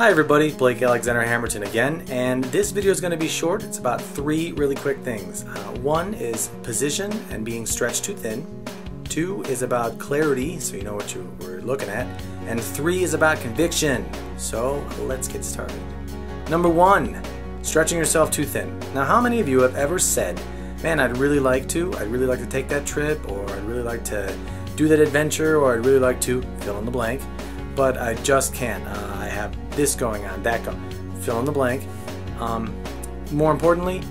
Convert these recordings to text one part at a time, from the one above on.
Hi everybody, Blake Alexander Hammerton again, and this video is going to be short. It's about three really quick things. One is position and being stretched too thin. Two is about clarity, so you know what you were looking at. And three is about conviction. So let's get started. Number one, stretching yourself too thin. Now, how many of you have ever said, man, I'd really like to take that trip, or I'd really like to do that adventure, or I'd really like to fill in the blank, but I just can't. I have this going on, that going, fill in the blank. More importantly,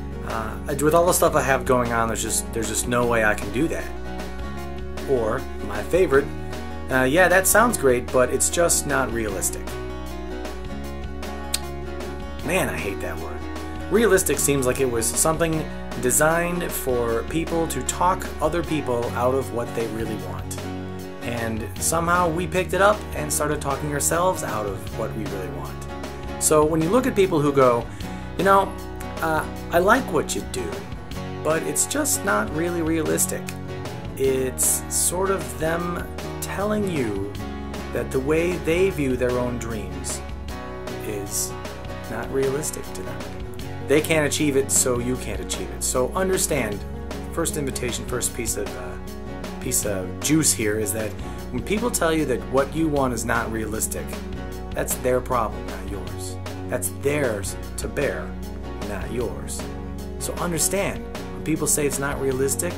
with all the stuff I have going on, there's just no way I can do that. Or my favorite, yeah, that sounds great, but it's just not realistic. Man, I hate that word. Realistic seems like it was something designed for people to talk other people out of what they really want. And somehow we picked it up and started talking ourselves out of what we really want. So when you look at people who go, you know, I like what you do, but it's just not really realistic. It's sort of them telling you that the way they view their own dreams is not realistic to them. They can't achieve it, so you can't achieve it. So understand, first invitation, first piece of juice here is that when people tell you that what you want is not realistic, that's their problem, not yours. That's theirs to bear, not yours. So understand, when people say it's not realistic,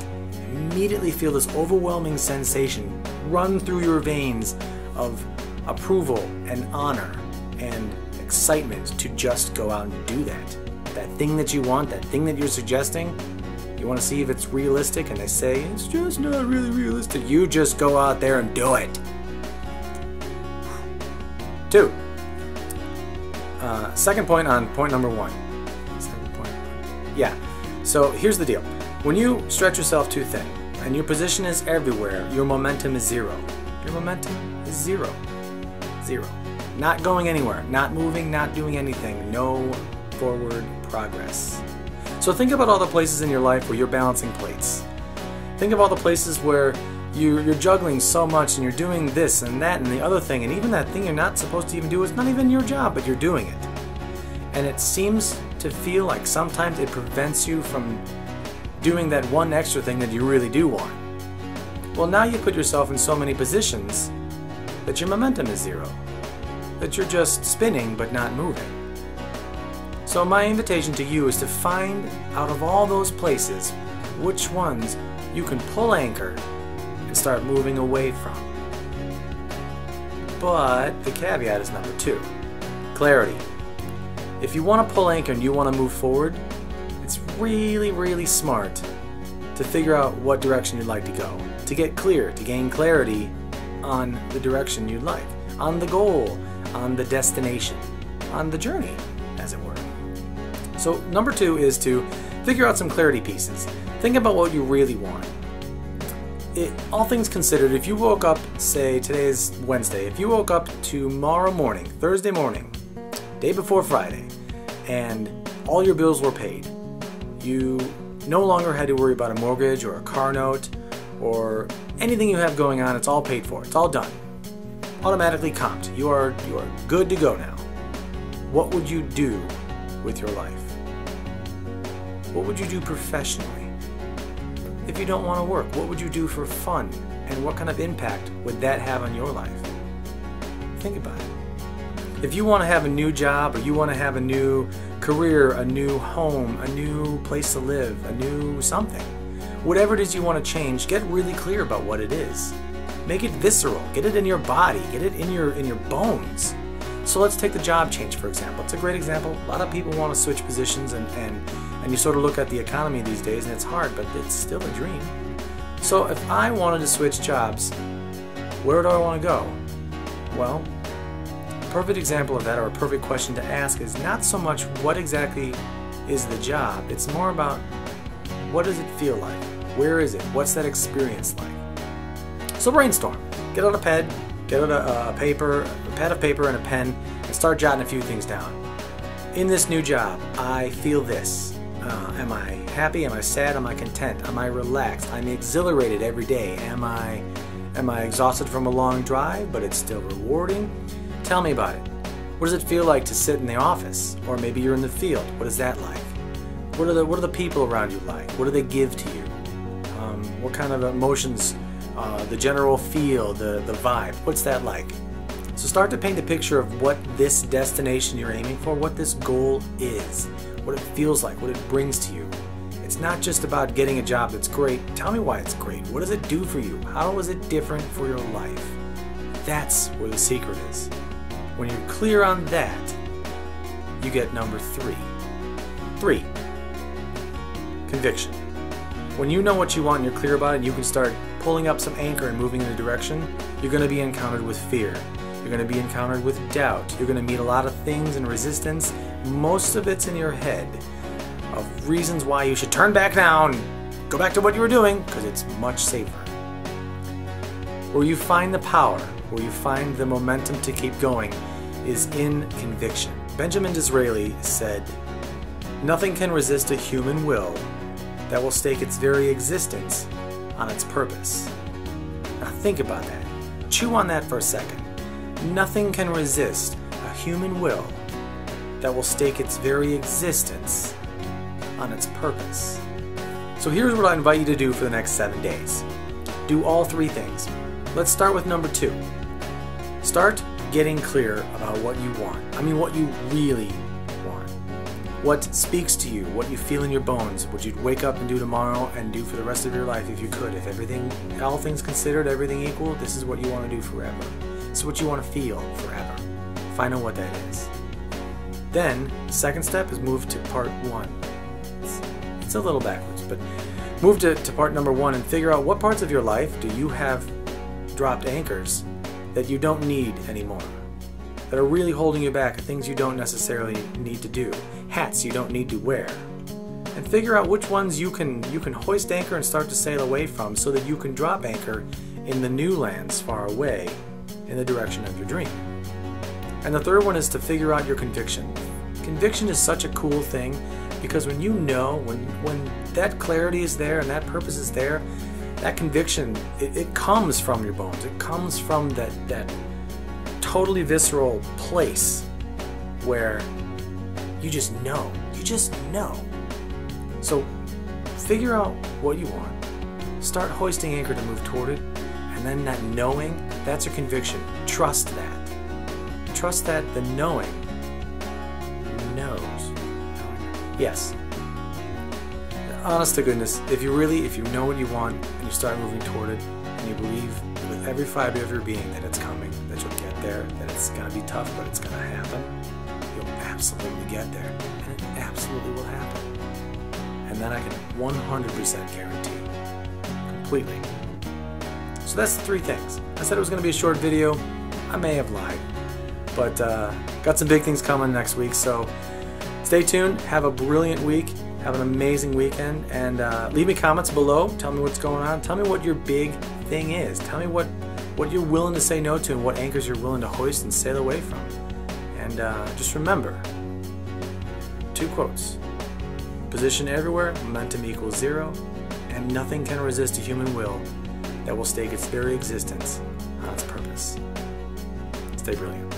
immediately feel this overwhelming sensation run through your veins of approval and honor and excitement to just go out and do that. That thing that you want, that thing that you're suggesting, you want to see if it's realistic, and they say, it's just not really realistic. You just go out there and do it. Two. Second point on point number one. Yeah, so here's the deal. When you stretch yourself too thin, and your position is everywhere, your momentum is zero. Your momentum is zero. Zero. Not going anywhere, not moving, not doing anything. No forward progress. So think about all the places in your life where you're balancing plates. Think of all the places where you're juggling so much and you're doing this and that and the other thing, and even that thing you're not supposed to even do is not even your job, but you're doing it. And it seems to feel like sometimes it prevents you from doing that one extra thing that you really do want. Well, now you put yourself in so many positions that your momentum is zero. That you're just spinning but not moving. So my invitation to you is to find out of all those places which ones you can pull anchor and start moving away from. But the caveat is number two, clarity. If you want to pull anchor and you want to move forward, it's really, really smart to figure out what direction you'd like to go, to get clear, to gain clarity on the direction you'd like, on the goal, on the destination, on the journey, as it were. So number two is to figure out some clarity pieces. Think about what you really want. All things considered, if you woke up, say today is Wednesday, if you woke up tomorrow morning, Thursday morning, day before Friday, and all your bills were paid, you no longer had to worry about a mortgage or a car note or anything you have going on, it's all paid for, it's all done. Automatically comped. You are good to go now. What would you do with your life? What would you do professionally? If you don't want to work, what would you do for fun? And what kind of impact would that have on your life? Think about it. If you want to have a new job, or you want to have a new career, a new home, a new place to live, a new something, whatever it is you want to change, get really clear about what it is. Make it visceral. Get it in your body. Get it in your bones. So let's take the job change, for example. It's a great example. A lot of people want to switch positions, and you sort of look at the economy these days, and it's hard, but it's still a dream. So if I wanted to switch jobs, where do I want to go? Well, a perfect example of that, or a perfect question to ask, is not so much what exactly is the job. It's more about what does it feel like? Where is it? What's that experience like? So brainstorm. Get out a pad, get out a pad of paper and a pen, and start jotting a few things down. In this new job, I feel this. Am I happy? Am I sad? Am I content? Am I relaxed? I'm exhilarated every day. Am I exhausted from a long drive, but it's still rewarding? Tell me about it. What does it feel like to sit in the office? Or maybe you're in the field. What is that like? What are the people around you like? What do they give to you? What kind of emotions, the general feel, the vibe, what's that like? So start to paint a picture of what this destination you're aiming for, what this goal is, what it feels like, what it brings to you. It's not just about getting a job that's great. Tell me why it's great. What does it do for you? How is it different for your life? That's where the secret is. When you're clear on that, you get number 3. 3. Conviction. When you know what you want and you're clear about it, and you can start pulling up some anchor and moving in a direction, you're going to be encountered with fear. You're going to be encountered with doubt. You're going to meet a lot of things and resistance. Most of it's in your head of reasons why you should turn back now and go back to what you were doing, because it's much safer. Where you find the power, where you find the momentum to keep going, is in conviction. Benjamin Disraeli said, "Nothing can resist a human will that will stake its very existence on its purpose." Now think about that. Chew on that for a second. Nothing can resist a human will that will stake its very existence on its purpose. So here's what I invite you to do for the next 7 days. Do all 3 things. Let's start with number 2. Start getting clear about what you want. I mean, what you really want. What speaks to you, what you feel in your bones, what you'd wake up and do tomorrow and do for the rest of your life if you could. If everything, all things considered, everything equal, this is what you want to do forever. This is what you want to feel forever. Find out what that is. Then, the second step is move to part 1. It's a little backwards, but move to part number 1 and figure out what parts of your life do you have dropped anchors that you don't need anymore, that are really holding you back, things you don't necessarily need to do, hats you don't need to wear, and figure out which ones you can hoist anchor and start to sail away from, so that you can drop anchor in the new lands far away in the direction of your dream. And the third one is to figure out your conviction. Conviction is such a cool thing, because when you know, when that clarity is there and that purpose is there, that conviction, it comes from your bones. It comes from that totally visceral place where you just know. You just know. So figure out what you want. Start hoisting anchor to move toward it. And then that knowing, that's your conviction. Trust that. Trust that the knowing knows. Yes. Honest to goodness, if you know what you want and you start moving toward it, and you believe with every fiber of your being that it's coming, that you'll get there, that it's going to be tough, but it's going to happen, you'll absolutely get there, and it absolutely will happen. And then I can 100% guarantee, completely. So that's the 3 things. I said it was going to be a short video. I may have lied, but got some big things coming next week, so stay tuned. Have a brilliant week. Have an amazing weekend, and leave me comments below. Tell me what's going on. Tell me what your big thing is. Tell me what you're willing to say no to and what anchors you're willing to hoist and sail away from. And just remember 2 quotes. Position everywhere, momentum equals 0, and nothing can resist a human will that will stake its very existence on its purpose. Stay brilliant.